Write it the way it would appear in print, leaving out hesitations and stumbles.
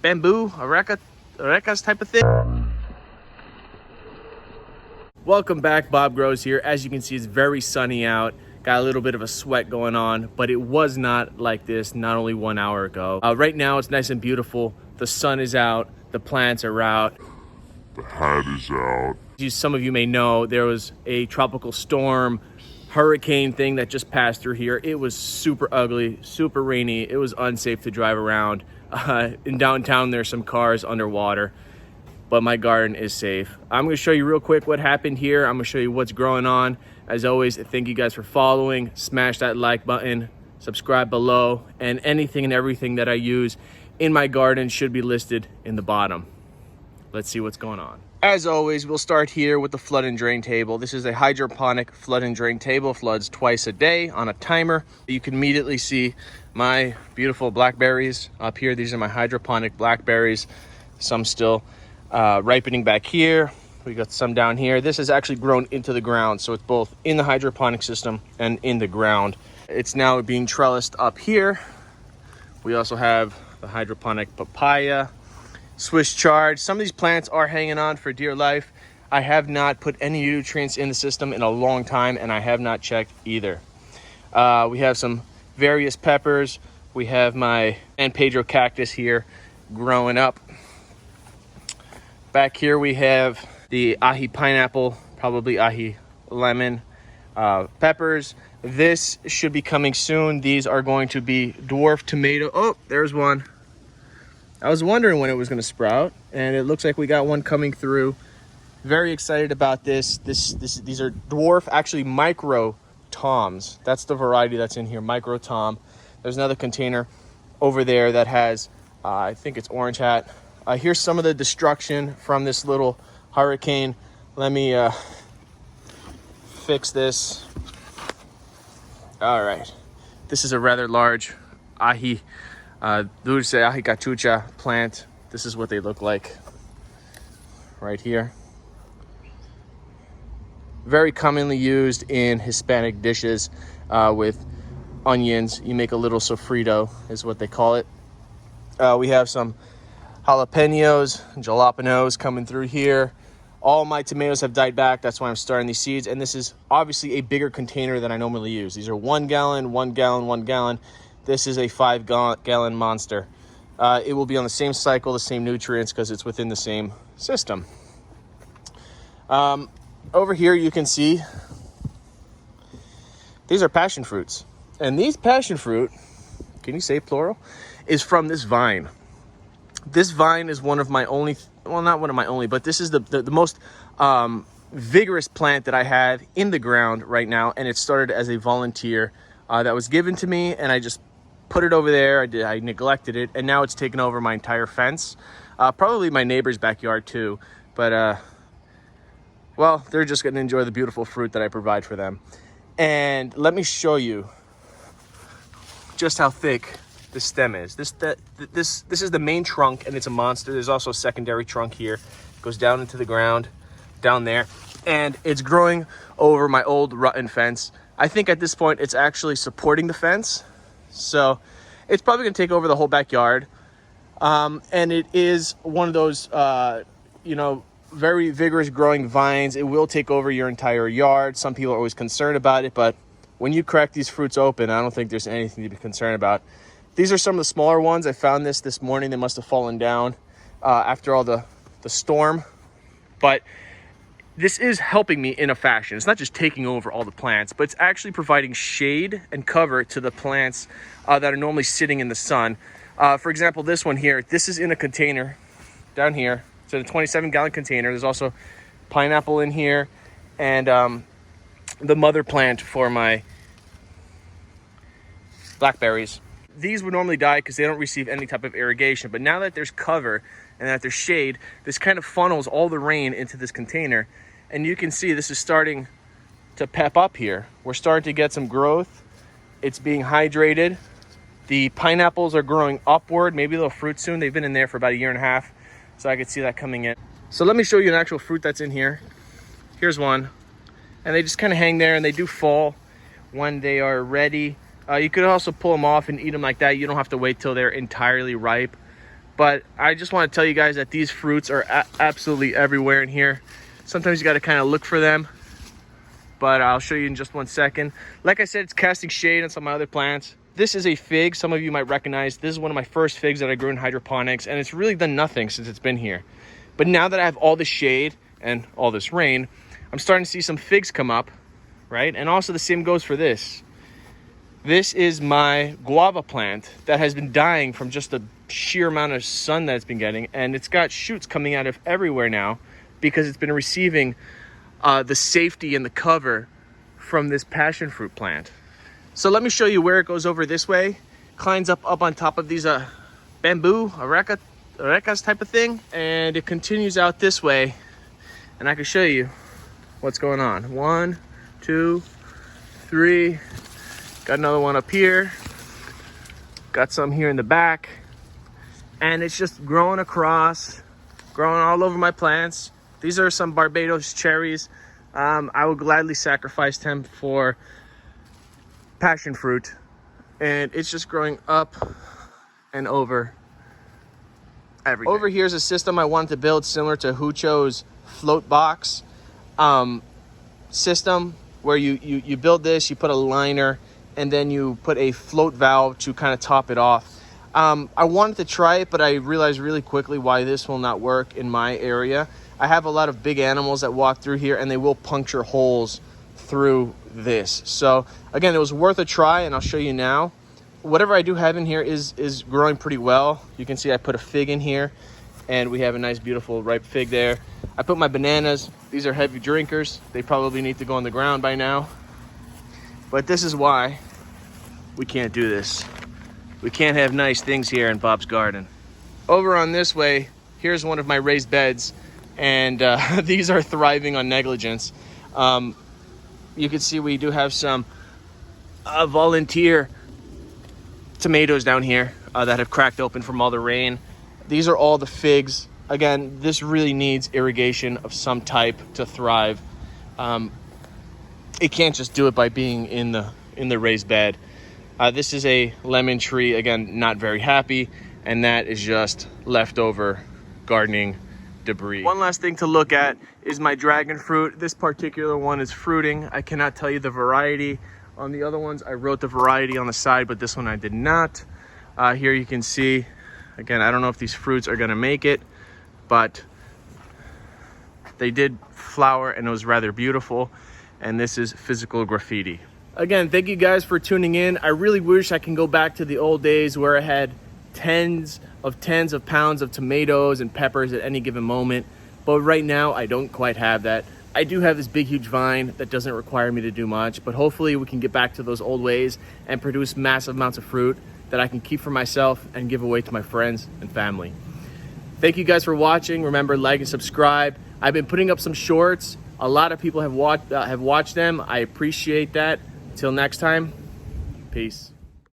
bamboo, arecas type of thing. Welcome back, Bob Grows here. As you can see, it's very sunny out. Got a little bit of a sweat going on, but it was not like this not only 1 hour ago. Right now it's nice and beautiful. The sun is out, the plants are out, the hat is out. As some of you may know, there was a tropical storm, hurricane thing that just passed through here. It was super ugly, super rainy. It was unsafe to drive around. In downtown, there's some cars underwater, but my garden is safe. I'm gonna show you real quick what happened here. I'm gonna show you what's growing on. As always, thank you guys for following. Smash that like button, subscribe below, and anything and everything that I use in my garden should be listed in the bottom. Let's see what's going on. As always, we'll start here with the flood and drain table. This is a hydroponic flood and drain table, floods twice a day on a timer. You can immediately see my beautiful blackberries up here. These are my hydroponic blackberries. Some still ripening back here. We got some down here. This has actually grown into the ground, so it's both in the hydroponic system and in the ground. It's now being trellised up here. We also have the hydroponic papaya, Swiss chard. Some of these plants are hanging on for dear life. I have not put any nutrients in the system in a long time, and I have not checked either. We have some various peppers. We have my San Pedro cactus here growing up. Back here we have the ahi pineapple, probably ahi lemon peppers. This should be coming soon. These are going to be dwarf tomato. Oh, there's one. I was wondering when it was going to sprout, and it looks like we got one coming through. Very excited about this. These are dwarf, actually micro toms. That's the variety that's in here, micro tom. There's another container over there that has, I think it's orange hat. Here's some of the destruction from this little hurricane. Let me fix this. All right, this is a rather large ahi dulce, ahi cachucha plant. This is what they look like right here. Very commonly used in Hispanic dishes with onions. You make a little sofrito is what they call it. We have some jalapenos, jalapenos coming through here. All my tomatoes have died back. That's why I'm starting these seeds. And this is obviously a bigger container than I normally use. These are 1 gallon, 1 gallon, 1 gallon. This is a 5-gallon monster. It will be on the same cycle, the same nutrients, because it's within the same system. Over here you can see these are passion fruits. And these passion fruit, can you say plural, is from this vine. This vine is one of my only, well, not one of my only, but this is the most vigorous plant that I have in the ground right now. And it started as a volunteer that was given to me, and I just put it over there. I neglected it, and now it's taken over my entire fence. Probably my neighbor's backyard too, but well, they're just gonna enjoy the beautiful fruit that I provide for them. And let me show you just how thick the stem is. This is the main trunk, and it's a monster. There's also a secondary trunk here. It goes down into the ground down there, and it's growing over my old rotten fence. I think at this point it's actually supporting the fence, so it's probably gonna take over the whole backyard. And it is one of those you know, very vigorous growing vines. It will take over your entire yard. Some people are always concerned about it, but when you crack these fruits open, I don't think there's anything to be concerned about. These are some of the smaller ones. I found this morning. They must have fallen down after all the storm. But this is helping me in a fashion. It's not just taking over all the plants, but it's actually providing shade and cover to the plants that are normally sitting in the sun. For example, this one here, this is in a container down here. It's in a 27-gallon container. There's also pineapple in here, and the mother plant for my blackberries. These would normally die because they don't receive any type of irrigation, but now that there's cover and that there's shade, this kind of funnels all the rain into this container, and you can see this is starting to pep up here. We're starting to get some growth. It's being hydrated. The pineapples are growing upward, maybe they'll fruit soon. They've been in there for about 1.5 years, so I could see that coming in. So let me show you an actual fruit that's in here. Here's one, and they just kind of hang there, and they do fall when they are ready. You could also pull them off and eat them like that. You don't have to wait till they're entirely ripe. But I just want to tell you guys that these fruits are absolutely everywhere in here. Sometimes you got to kind of look for them, but I'll show you in just one second. Like I said, it's casting shade on some of my other plants. This is a fig. Some of you might recognize. This is one of my first figs that I grew in hydroponics, and it's really done nothing since it's been here. But now that I have all this shade and all this rain, I'm starting to see some figs come up, right? And also the same goes for this. This is my guava plant that has been dying from just the sheer amount of sun that it's been getting, and it's got shoots coming out of everywhere now because it's been receiving the safety and the cover from this passion fruit plant. So let me show you where it goes over this way. Climbs up on top of these bamboo, arecas type of thing, and it continues out this way, and I can show you what's going on. 1, 2, 3. Got another one up here. Got some here in the back. And it's just growing across, growing all over my plants. These are some Barbados cherries. I would gladly sacrifice them for passion fruit. And it's just growing up and over everything. Over here is a system I wanted to build similar to Hucho's float box system, where you build this, you put a liner, and then you put a float valve to kind of top it off. I wanted to try it, but I realized really quickly why this will not work in my area. I have a lot of big animals that walk through here, and they will puncture holes through this. So again, it was worth a try, and I'll show you now. Whatever I do have in here is growing pretty well. You can see I put a fig in here, and we have a nice, beautiful, ripe fig there. I put my bananas. These are heavy drinkers. They probably need to go on the ground by now. But this is why we can't do this. We can't have nice things here in Bob's garden. Over on this way, here's one of my raised beds, and these are thriving on negligence. You can see we do have some volunteer tomatoes down here that have cracked open from all the rain. These are all the figs. Again, this really needs irrigation of some type to thrive. It can't just do it by being in the raised bed. This is a lemon tree, again, not very happy, and that is just leftover gardening debris. One last thing to look at is my dragon fruit. This particular one is fruiting. I cannot tell you the variety. On the other ones, I wrote the variety on the side, but this one I did not. Here you can see, again, I don't know if these fruits are gonna make it, but they did flower, and it was rather beautiful. And this is physical graffiti. Again, thank you guys for tuning in. I really wish I can go back to the old days where I had tens of pounds of tomatoes and peppers at any given moment. But right now, I don't quite have that. I do have this big, huge vine that doesn't require me to do much, but hopefully we can get back to those old ways and produce massive amounts of fruit that I can keep for myself and give away to my friends and family. Thank you guys for watching. Remember, like and subscribe. I've been putting up some shorts. A lot of people have watched them. I appreciate that. Till next time, peace.